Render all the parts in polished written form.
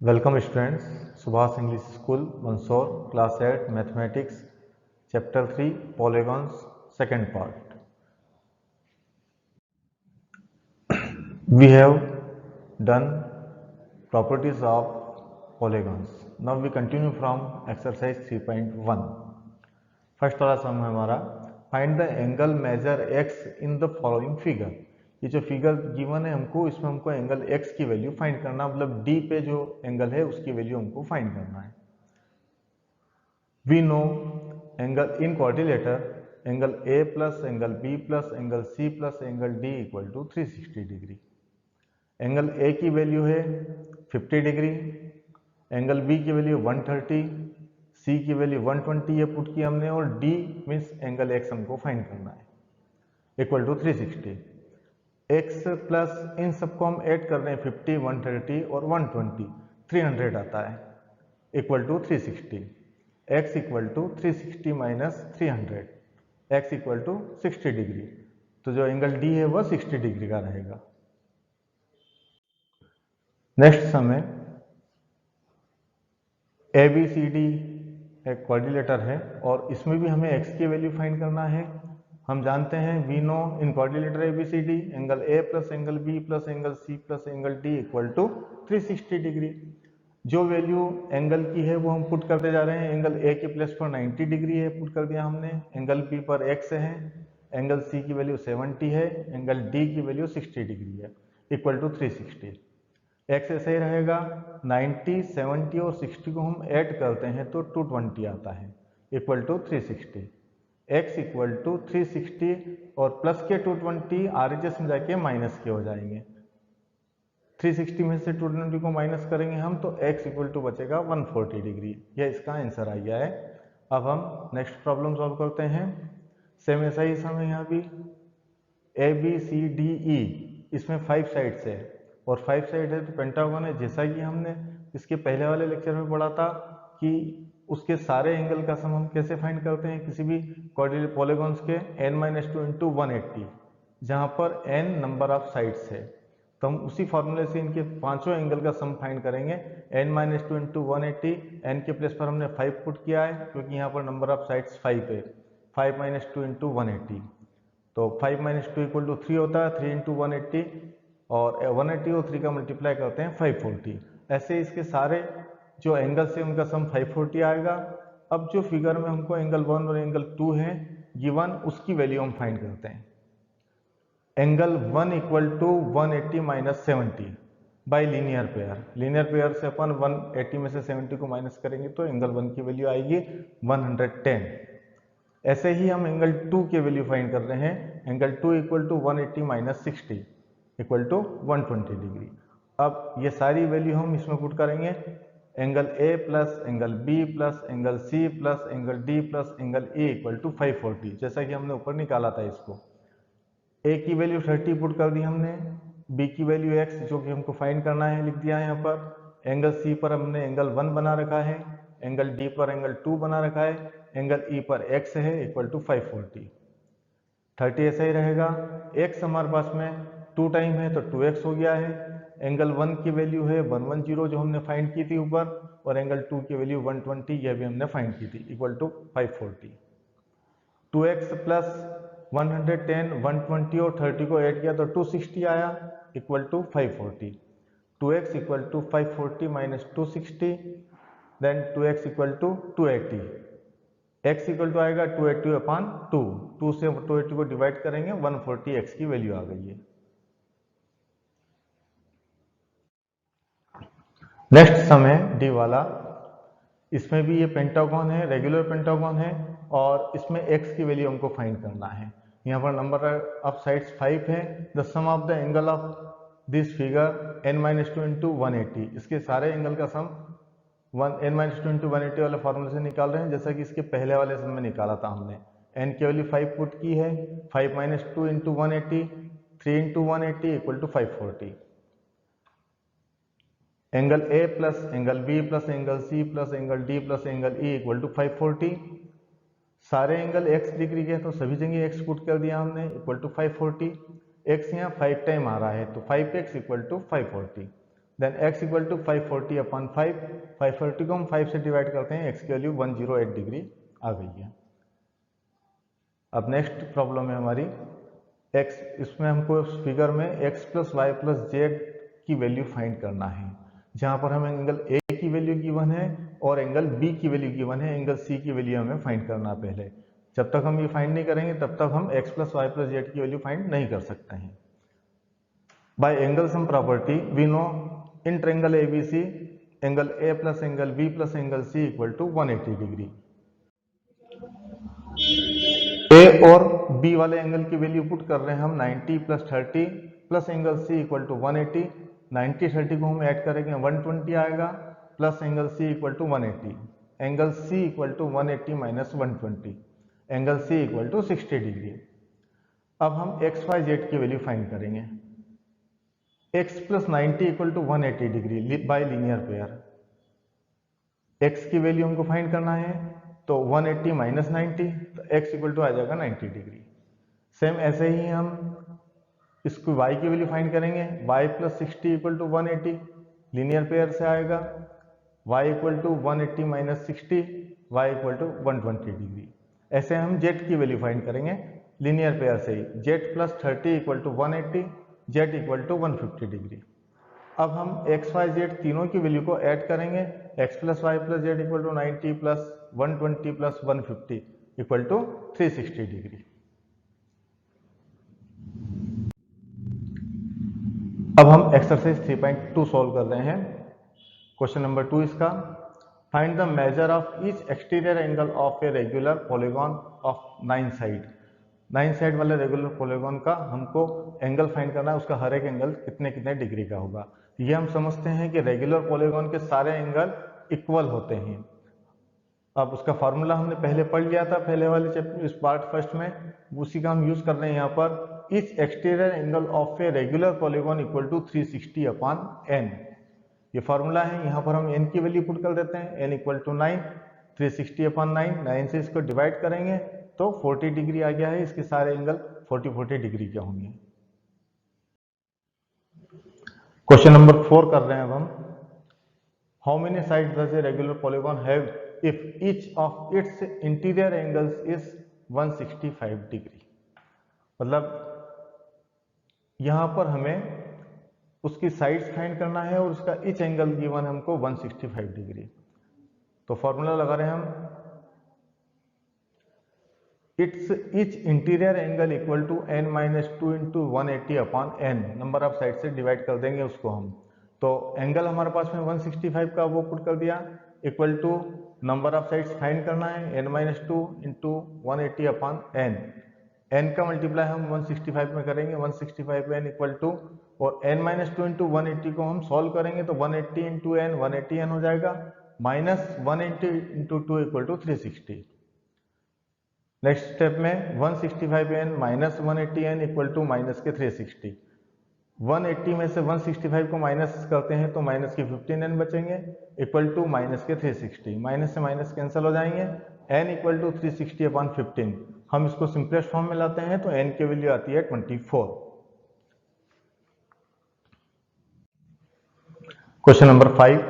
Welcome students, Subhash English school Mandsaur, class 8 mathematics, chapter 3 polygons, second part. We have done properties of polygons. Now we continue from exercise 3.1. First वाला सम है हमारा, find the angle measure x in the following figure. ये जो figure given है हमको, इसमें हमको angle x की वैल्यू फाइंड करना, मतलब D पे जो एंगल है उसकी वैल्यू हमको फाइंड करना है. We know angle in quadrilateral angle A plus angle B plus angle C plus angle D equal to 360 degree. Angle A की वैल्यू है 50 डिग्री, एंगल B की वैल्यू 130, C की वैल्यू 120 ये पुट की हमने, और D मीन्स एंगल X हमको find करना है, इक्वल टू 360. X प्लस इन सबको हम ऐड कर रहे हैं, 50, 130 और 120, 300 आता है, equal to 360. X equal to 360 minus 300, X equal to 60 degree. तो जो एंगल D है वह 60 डिग्री का रहेगा. नेक्स्ट सम है, ABCD एक क्वाड्रिलेटर है और इसमें भी हमें x की वैल्यू फाइंड करना है. हम जानते हैं, we know in quadrilateral ABCD angle A plus angle B plus angle C plus angle D equal to 360 degree. जो वैल्यू एंगल की है वो हम पुट करते जा रहे हैं. एंगल A के प्लेस पर 90 डिग्री है, पुट कर दिया हमने. एंगल B पर x है, एंगल C की वैल्यू 70 है, एंगल D की वैल्यू 60 डिग्री है, इक्वल टू 360. x ऐसे ही रहेगा, 90, 70 और 60 को हम ऐड करते हैं तो 220 आता है, equal to 360. x equal to 360 और प्लस के 220 RHS में जाके माइनस के हो जाएंगे. 360 में से 220 को माइनस करेंगे हम तो x इक्वल टू बचेगा 140 डिग्री. यह इसका आंसर आ गया है. अब हम नेक्स्ट प्रॉब्लम सॉल्व करते हैं. सेम ऐसा ही सम है, यहाँ भी ABCDE, इसमें 5 साइड्स है और 5 साइड है तो पेंटागन है. जैसा कि हमने इसके पहले वाले लेक्चर में पढ़ा था कि उसके सारे एंगल का सम हम कैसे फाइंड करते हैं किसी भी क्वाड्रिलेटरल पॉलीगॉन्स के, n-2 इंटू 180, जहाँ पर n नंबर ऑफ साइड्स है. तो हम उसी फॉर्मूले से इनके पांचों एंगल का सम फाइंड करेंगे. n-2 इंटू 180, n के प्लेस पर हमने 5 पुट किया है क्योंकि यहाँ पर नंबर ऑफ साइड्स 5 है. 5 - 2 इंटू 180, तो 5 - 2 इक्वल टू 3 होता है. 3 इंटू 180 और 180 और 3 का मल्टीप्लाई करते हैं 540. ऐसे इसके सारे जो एंगल से उनका सम 540 आएगा. अब जो फिगर में हमको एंगल 1 और एंगल 2 है गिवन, उसकी वैल्यू हम फाइंड करते हैं. Angle 1 equal to 180 minus 70 by linear pair. Linear pair से अपन 180 में से 70 को माइनस करेंगे तो एंगल 1 की वैल्यू आएगी 110. ऐसे ही हम एंगल 2 की वैल्यू फाइंड कर रहे हैं. Angle 2 equal to 180 minus 60 equal to 120 degree. अब ये सारी वैल्यू हम इसमें पुट करेंगे. Angle A plus angle B plus angle C plus angle D plus angle E equal to 540, जैसा कि हमने ऊपर निकाला था. इसको A की वैल्यू 30 पुट कर दी हमने, B की वैल्यू x जो कि हमको फाइंड करना है लिख दिया है यहाँ पर. एंगल C पर हमने एंगल 1 बना रखा है, एंगल D पर एंगल 2 बना रखा है, एंगल E पर x है इक्वल टू 540. 30 ऐसा ही रहेगा. x हमारे पास में 2 टाइम है तो 2x हो गया है. एंगल 1 की वैल्यू है 110 जो हमने फाइंड की थी ऊपर, और एंगल 2 की वैल्यू 120 यह भी हमने फाइंड की थी, इक्वल टू 540. 2x प्लस 110, 120 और 30 को ऐड किया तो 260 आया, equal to 540. 2x equal to 540 minus 260, then 2x equal to 280. x equal to आएगा 280 अपॉन 2. 2 से 280 को डिवाइड करेंगे, 140 x की वैल्यू आ गई है. नेक्स्ट सम है डी वाला. इसमें भी ये पेंटागन है, रेगुलर पेंटागन है, और इसमें x की वैल्यू हमको फाइंड करना है. यहाँ पर नंबर ऑफ साइड्स 5 है. The sum of the angle of this figure n-2 into 180, इसके सारे एंगल का सम n-2 इंटू 180 वाले फॉर्मूले से निकाल रहे हैं, जैसा कि इसके पहले वाले सम में निकाला था हमने. n की वैल्यू 5 पुट की है, 5 - 2 into 180, 3 into 180 equal to 540. Angle A plus angle B plus angle C plus angle D plus angle E equal to 540. सारे एंगल x डिग्री के तो सभी जगह x पुट कर दिया हमने, इक्वल टू 540. x यहाँ 5 टाइम आ रहा है तो 5x equal to 540. Then x equal to 540 upon 5, 540 को हम 5 से डिवाइड करते हैं, x की वैल्यू 108 डिग्री आ गई है। अब नेक्स्ट प्रॉब्लम है हमारी x, इसमें हमको फिगर में x plus y plus z की वैल्यू फाइंड करना है, जहां पर हमें एंगल A की वैल्यू गिवन है और एंगल B की वैल्यू गिवन है, एंगल C की वैल्यू हमें फाइंड करना पहले। जब तक हम ये फाइंड नहीं करेंगे तब तक हम x plus y plus z की वैल्यू फाइंड नहीं कर सकते हैं। By angle sum property we know in triangle ABC angle A plus angle B plus angle C equal to 180 degree. A और B वाले एंगल की वैल्यू पुट कर रहे हैं हम 90 plus 30 plus angle C equal to 180, 90 30 को हम add करेंगे 120 आएगा, plus angle C equal to 180, angle C equal to 180 minus 120, angle C equal to 60 degree. अब हम x y z की वैल्यू फाइंड करेंगे। x plus 90 equal to 180 degree by linear pair. x की value हमको find करना है, तो 180 minus 90, तो x इक्वल टू आ जाएगा 90 डिग्री। सेम ऐसे ही हम इसको y की वैल्यू फाइंड करेंगे, y plus 60 equal to 180, linear pair से आएगा, y equal to 180 minus 60, y equal to 120 degree. ऐसे हम z की वैल्यू फाइंड करेंगे लीनियर पेयर से ही, z plus 30 equal to 180, z equal to 150 degree. अब हम x y z तीनों की वैल्यू को ऐड करेंगे, x plus y plus z equal to 90 plus 120 plus 150 equal to 360 degree. अब हम एक्सरसाइज 3.2 सॉल्व कर रहे हैं। क्वेश्चन नंबर 2 इसका, find the major of each exterior angle of a regular polygon of 9 side. 9 side वाले regular polygon का हमको angle find करना है, उसका हर एक एंगल कितने कितने डिग्री का होगा। ये हम समझते हैं कि रेगुलर पॉलीगॉन के सारे एंगल इक्वल होते हैं। अब उसका फॉर्मूला हमने पहले पढ़ लिया था पहले वाले चैप्टर इस पार्ट फर्स्ट में, उसी का हम यूज कर रहे हैं यहाँ पर। Each exterior angle of a regular polygon equal to 360 upon n। ये फॉर्मूला है, यहाँ पर हम n की वैल्यू पुट कर देते हैं, n इक्वल टू 9, 360 अपॉन 9 से इसको डिवाइड करेंगे तो 40 डिग्री आ गया है। इसके सारे एंगल 40 डिग्री के होंगे। क्वेश्चन नंबर 4 कर रहे हैं अब हम। How many sides does a regular polygon have if each of its interior angles is 165 degree. मतलब यहां पर हमें उसकी साइड्स फाइंड करना है और उसका ईच एंगल गिवन हमको 165 डिग्री। तो फॉर्मूला लगा रहे हैं हम, it's each interior angle equal to n minus 2 into 180 upon n, number of side से डिवाइड कर देंगे उसको हम। तो एंगल हमारे पास में 165 का वो पुट कर दिया, equal to number of sides find करना है n minus 2 into 180 upon n। n का मल्टीप्लाई हम 165 में करेंगे, 165 n इक्वल टू, और n माइनस 2 इंटू 180 को हम सॉल्व करेंगे तो 180 इंटू n 180 n हो जाएगा, minus 180 into 2 equal to 360। Next step में 165 n minus 180 n equal to minus के 360। 180 में से 165 को माइनस करते हैं तो माइनस के 15 n बचेंगे, इक्वल टू माइनस के 360। माइनस से माइनस कैंसिल हो जाएंगे, n इक्वल टू 360 अपॉन 15। हम इसको सिंपलेस्ट फॉर्म में लाते हैं तो n की वैल्यू आती है 24। Question number 5,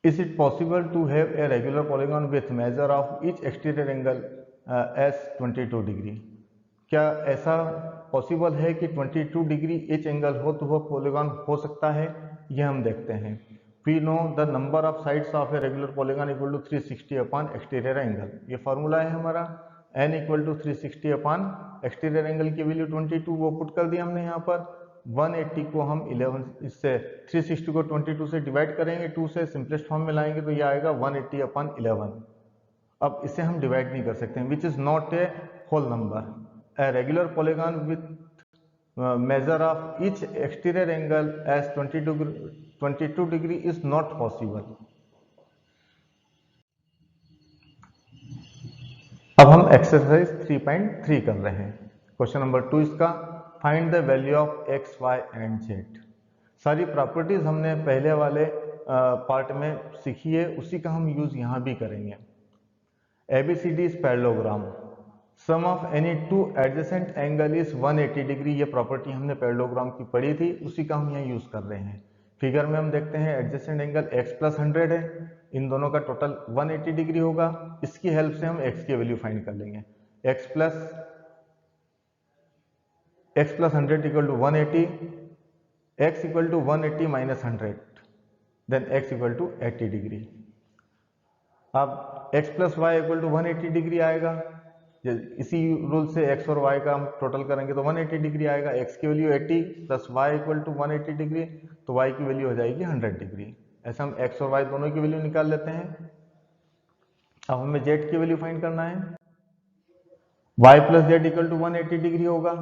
is it possible to have a regular polygon with measure of each exterior angle as 22 degree. क्या ऐसा पॉसिबल है कि 22 डिग्री each एंगल हो तो वह पॉलीगॉन हो सकता है, यह हम देखते हैं। We know the number of sides of a regular polygon equal to 360 upon exterior angle। ये फॉर्मूला है हमारा, n equal to 360 upon exterior angle की वैल्यू 22 वो पुट कर दिया हमने यहाँ पर। 180 को हम 11 इससे 360 को 22 से डिवाइड करेंगे, 2 से सिंपलेस्ट फॉर्म में लाएंगे तो ये आएगा 180 अपॉन 11। अब इसे हम डिवाइड नहीं कर सकते हैं, which is not a whole number. A regular polygon with measure of each exterior angle as 22 degree is not possible. अब हम एक्सरसाइज 3.3 कर रहे हैं। क्वेश्चन नंबर 2 इसका, find the value of x, y and z। सारी properties हमने पहले वाले पार्ट में सीखी है, उसी का हम यूज यहाँ भी करेंगे। ABCD is parallelogram, sum of any two adjacent angle is 180 degree. ये प्रॉपर्टी हमने पैरेललोग्राम की पढ़ी थी, उसी का हम यहाँ यूज कर रहे हैं। फिगर में हम देखते हैं एडजेसेंट एंगल x प्लस 100 है, इन दोनों का टोटल 180 डिग्री होगा। इसकी हेल्प से हम x की वैल्यू फाइंड कर लेंगे। x plus 100 equal to 180, x equal to 180 minus 100, then x equal to 80 degree. अब x plus y equal to 180 degree आएगा। इसी रूल से x और y का हम टोटल करेंगे तो 180 डिग्री आएगा। x की value 80 plus y equal to 180 degree, तो y की वैल्यू हो जाएगी 100 डिग्री। ऐसा हम x और y दोनों की वैल्यू निकाल लेते हैं। अब हमें z की वैल्यू फाइंड करना है। y plus z equal to 180 degree होगा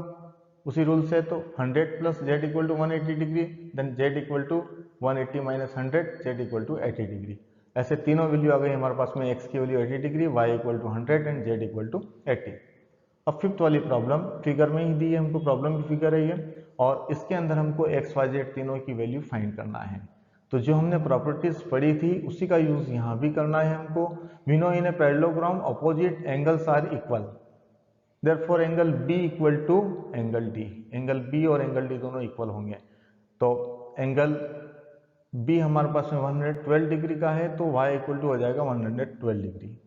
उसी रूल से, तो 100 plus z equal to 180 degree, then z equal to 180 minus 100, z equal to 80 degree. ऐसे तीनों वैल्यू आ गई हमारे पास में। x की value 80 degree, y equal to 100 and z equal to 80। अब फिफ्थ वाली प्रॉब्लम फिगर में ही दी है हमको, प्रॉब्लम की फिगर है ये, और इसके अंदर हमको x y z तीनों की वैल्यू फाइंड करना है। तो जो हमने प्रॉपर्टीज पढ़ी थी उसी का यूज यहाँ भी करना है हमको। We know in a parallelogram opposite angles are equal, therefore angle B equal to angle D। Angle B और एंगल D दोनों इक्वल होंगे। तो एंगल B हमारे पास में 112 डिग्री का है, तो y इक्वल टू हो जाएगा 112 degree.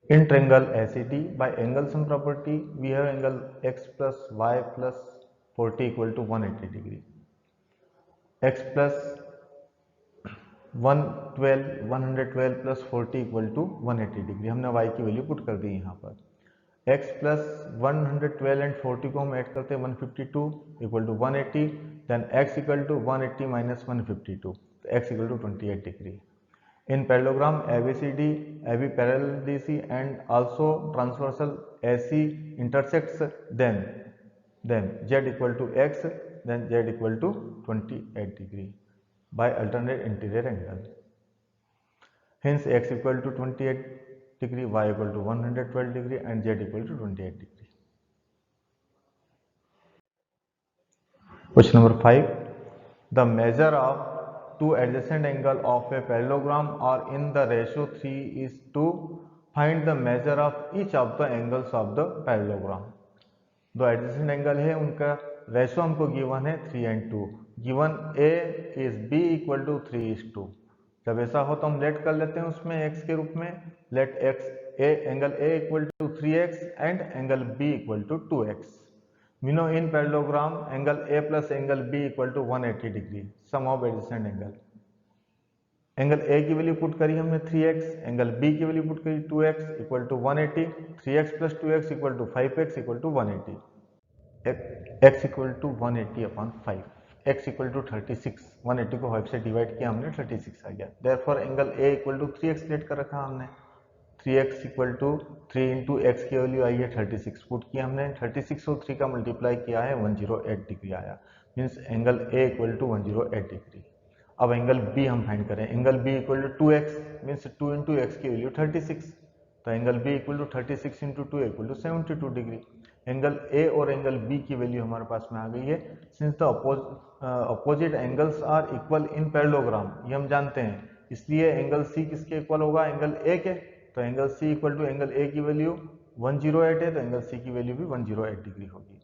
In triangle ACD, by angle sum property, we have angle x plus y plus 40 equal to 180 degree. X plus 112 plus 40 equal to 180 degree. हमने y की वैल्यू पुट कर दी यहाँ पर। x plus 112 एंड 40 को हम add करते हैं 152 equal to 180, then x equal to 180 minus 152, तो x equal to 28 degree. In parallelogram ABCD, AB parallel DC and also transversal AC intersects, then Z equal to X, then Z equal to 28 degree by alternate interior angle. Hence X equal to 28 degree, Y equal to 112 degree and Z equal to 28 degree. Question number 5. The measure of two adjacent angle of a parallelogram are in the ratio 3 is to find the measure of each of the angles of the parallelogram। दो adjacent angle है, उनका ratio हमको given है 3 and 2। Given A is B equal to 3:2। जब ऐसा हो तो हम लेट कर लेते हैं उसमें x के रूप में। Let x angle A equal to 3x and angle B equal to 2x। We know in parallelogram angle A plus angle B equal to 180 degree, sum of adjacent angle। Angle A की value put करी हमने 3x, angle B की value put करी 2x equal to 180, 3x plus 2x equal to 5x equal to 180, x equal to 180 upon 5, x equal to 36। 180 को 5 से divide किया हमने, 36 आ गया। Therefore angle A equal to 3x let कर रखा हमने। 3x equal to 3 into x की वैल्यू आई है 36, पुट किया हमने। 36 और 3 का मल्टीप्लाई किया है 108 डिग्री आया। Means angle A equal to 108 degree. अब एंगल B हम फाइंड करें। Angle B equal to 2x, means 2 into x की वैल्यू 36, तो angle B equal to 36 into 2 equal to 72 degree. Angle A और एंगल B की value हमारे पास में आ गई है। Since the opposite angles are equal in parallelogram, ये हम जानते हैं, इसलिए एंगल C किसके इक्वल होगा? एंगल A के। तो angle C equal to angle A की वैल्यू 108 है, तो एंगल C की वैल्यू भी 108 डिग्री होगी।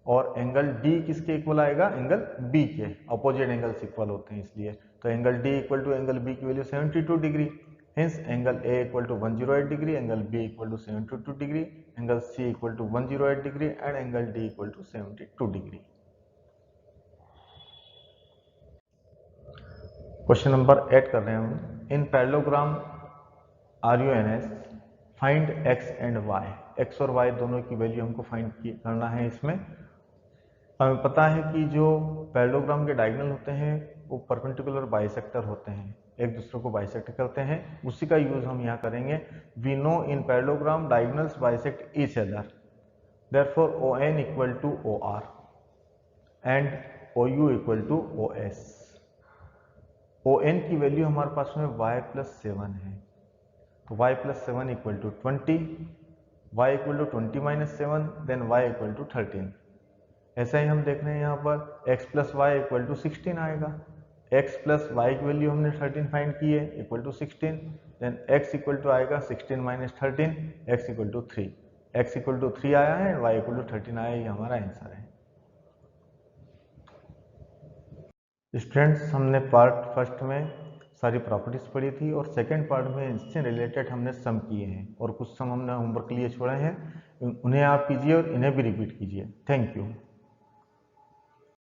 और एंगल D किसके इक्वल आएगा? एंगल B के। अपोजिट एंगल्स इक्वल होते हैं इसलिए, तो angle D equal to angle B की value 72 degree. Hence angle A equal to 108 degree, angle B equal to 72 degree, angle C equal to 108 degree and angle D equal to 72 degree. Question number 8 कर रहे हैं हम। In parallelogram RUNS find x and y। x और y दोनों की value हमको find करना है। इसमें हमें पता है कि जो पैरेललोग्राम के डायगोनल होते हैं वो परपेंडिकुलर बाइसेक्टर होते हैं, एक दूसरे को बाइसेक्ट करते हैं, उसी का यूज हम यहाँ करेंगे। We know in parallelogram diagonals bisect each other, therefore ON equal to OR and OU equal to OS। ON की वैल्यू हमारे पास में y प्लस 7 है, तो y plus 7 equal to 20, y equal to 20 minus 7, then y equal to 13। ऐसा ही हम देख रहे हैं यहाँ पर x plus y equal to 16 आएगा। x प्लस वाई की वैल्यू हमने 13 फाइंड की है equal to 16, then x equal to आएगा 16 minus 13, x equal to 3, x equal to 3 आया है, y इक्वल टू 13 आया, ये हमारा आंसर है। स्टूडेंट्स, हमने पार्ट फर्स्ट में सारी प्रॉपर्टीज पढ़ी थी और सेकंड पार्ट में इनसे रिलेटेड हमने सम किए हैं और कुछ सम हमने होमवर्क के लिए छोड़े हैं, उन्हें आप कीजिए और इन्हें भी रिपीट कीजिए। Thank you.